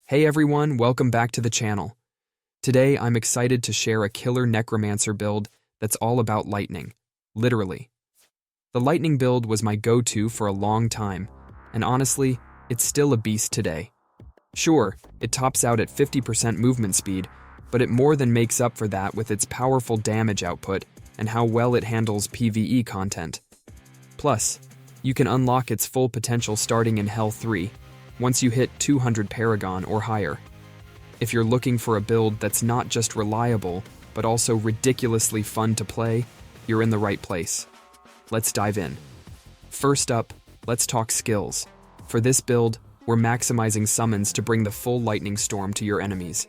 Hey everyone, welcome back to the channel. Today I'm excited to share a killer Necromancer build that's all about lightning. Literally. The lightning build was my go-to for a long time, and honestly, it's still a beast today. Sure, it tops out at 50% movement speed, but it more than makes up for that with its powerful damage output and how well it handles PvE content. Plus, you can unlock its full potential starting in Hell 3, once you hit 200 Paragon or higher. If you're looking for a build that's not just reliable, but also ridiculously fun to play, you're in the right place. Let's dive in. First up, let's talk skills. For this build, we're maximizing summons to bring the full lightning storm to your enemies.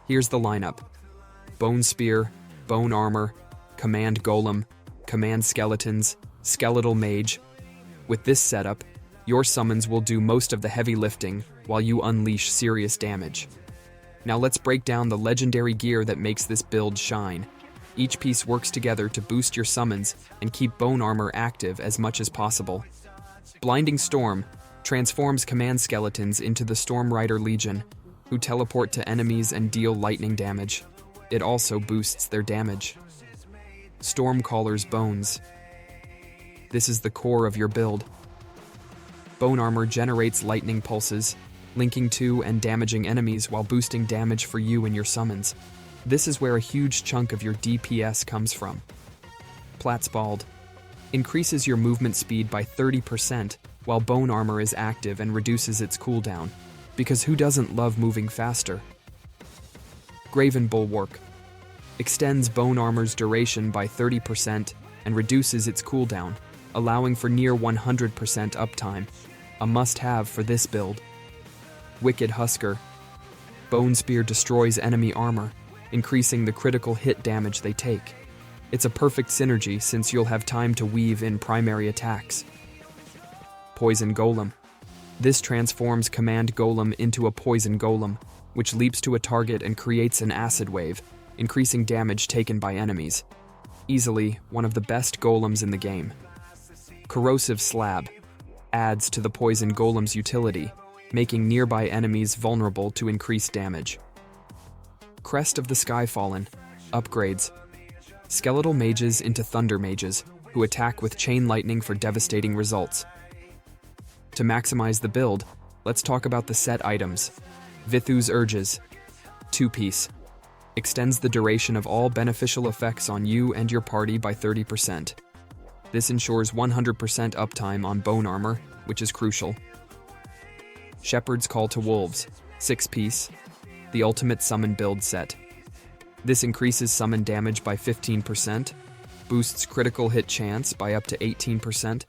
Here's the lineup: Bone Spear, Bone Armor, Command Golem, Command Skeletons, Skeletal Mage. With this setup, your summons will do most of the heavy lifting while you unleash serious damage. Now let's break down the legendary gear that makes this build shine. Each piece works together to boost your summons and keep Bone Armor active as much as possible. Blinding Storm transforms Command Skeletons into the Storm Rider Legion, who teleport to enemies and deal lightning damage. It also boosts their damage. Stormcaller's Bones. This is the core of your build. Bone Armor generates lightning pulses, linking to and damaging enemies while boosting damage for you and your summons. This is where a huge chunk of your DPS comes from. Platzbald increases your movement speed by 30% while Bone Armor is active and reduces its cooldown, because who doesn't love moving faster? Graven Bulwark extends Bone Armor's duration by 30% and reduces its cooldown, allowing for near 100% uptime. A must-have for this build. Wicked Husker. Bone Spear destroys enemy armor, increasing the critical hit damage they take. It's a perfect synergy since you'll have time to weave in primary attacks. Poison Golem. This transforms Command Golem into a Poison Golem, which leaps to a target and creates an acid wave, increasing damage taken by enemies. Easily one of the best golems in the game. Corrosive Slab adds to the Poison Golem's utility, making nearby enemies vulnerable to increased damage. Crest of the Skyfallen upgrades Skeletal Mages into Thunder Mages, who attack with Chain Lightning for devastating results. To maximize the build, let's talk about the set items. Vithu's Urges, 2-piece, extends the duration of all beneficial effects on you and your party by 30%. This ensures 100% uptime on Bone Armor, which is crucial. Shepherd's Call to Wolves, 6-piece, the ultimate summon build set. This increases summon damage by 15%, boosts critical hit chance by up to 18%,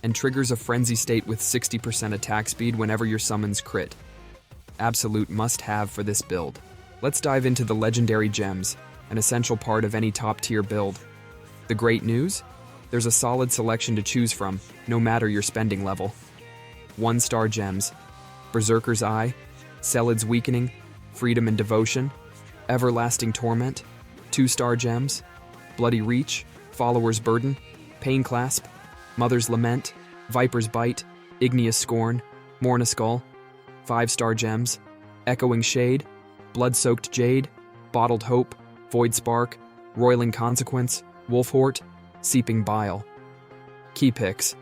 and triggers a frenzy state with 60% attack speed whenever your summons crit. Absolute must-have for this build. Let's dive into the legendary gems, an essential part of any top-tier build. The great news? There's a solid selection to choose from, no matter your spending level. 1-star gems: Berserker's Eye, Selid's Weakening, Freedom and Devotion, Everlasting Torment. 2-star gems: Bloody Reach, Follower's Burden, Pain Clasp, Mother's Lament, Viper's Bite, Igneous Scorn, Morniskull. 5-star gems: Echoing Shade, Blood-Soaked Jade, Bottled Hope, Void Spark, Roiling Consequence, Wolfhort, Seeping Bile. Key picks.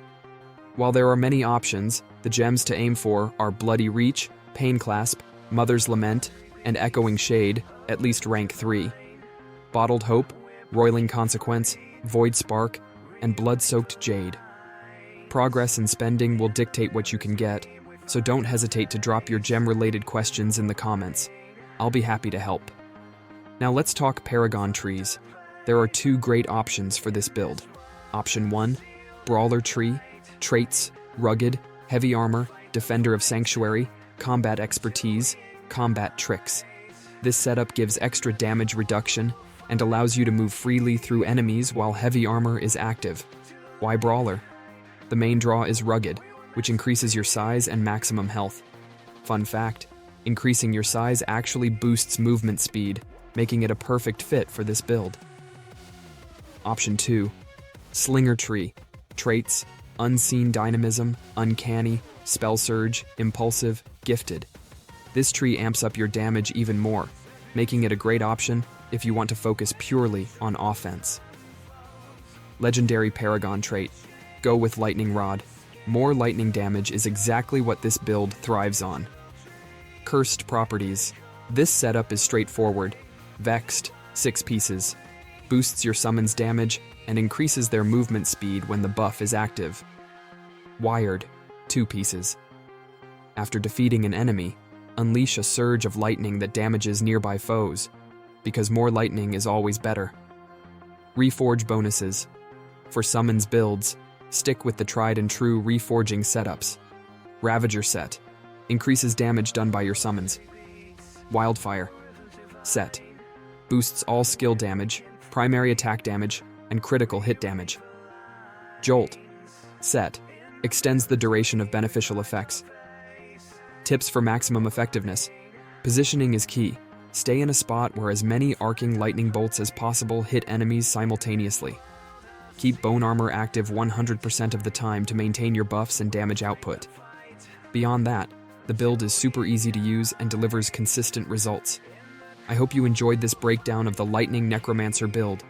While there are many options, the gems to aim for are Bloody Reach, Pain Clasp, Mother's Lament, and Echoing Shade, at least rank 3. Bottled Hope, Roiling Consequence, Void Spark, and Blood-Soaked Jade. Progress and spending will dictate what you can get, so don't hesitate to drop your gem-related questions in the comments. I'll be happy to help. Now let's talk Paragon Trees. There are 2 great options for this build. Option 1, Brawler Tree, traits: Rugged, Heavy Armor, Defender of Sanctuary, Combat Expertise, Combat Tricks. This setup gives extra damage reduction and allows you to move freely through enemies while Heavy Armor is active. Why Brawler? The main draw is Rugged, which increases your size and maximum health. Fun fact, increasing your size actually boosts movement speed, making it a perfect fit for this build. Option 2, Slinger Tree, traits: Unseen Dynamism, Uncanny, Spell Surge, Impulsive, Gifted. This tree amps up your damage even more, making it a great option if you want to focus purely on offense. Legendary Paragon trait. Go with Lightning Rod. More lightning damage is exactly what this build thrives on. Cursed properties. This setup is straightforward. Vexed, 6 pieces. Boosts your summon's damage and increases their movement speed when the buff is active. Wired, 2 pieces. After defeating an enemy, unleash a surge of lightning that damages nearby foes, because more lightning is always better. Reforge bonuses. For summons builds, stick with the tried and true reforging setups. Ravager set. Increases damage done by your summons. Wildfire set. Boosts all skill damage, primary attack damage, and critical hit damage. Jolt set. Extends the duration of beneficial effects. Tips for maximum effectiveness. Positioning is key. Stay in a spot where as many arcing lightning bolts as possible hit enemies simultaneously. Keep bone armor active 100% of the time to maintain your buffs and damage output. Beyond that, the build is super easy to use and delivers consistent results. I hope you enjoyed this breakdown of the Lightning Necromancer build.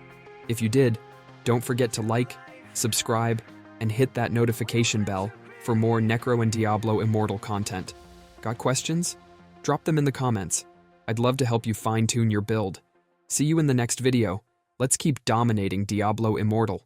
If you did, don't forget to like, subscribe, and hit that notification bell for more Necro and Diablo Immortal content. Got questions? Drop them in the comments. I'd love to help you fine-tune your build. See you in the next video. Let's keep dominating Diablo Immortal.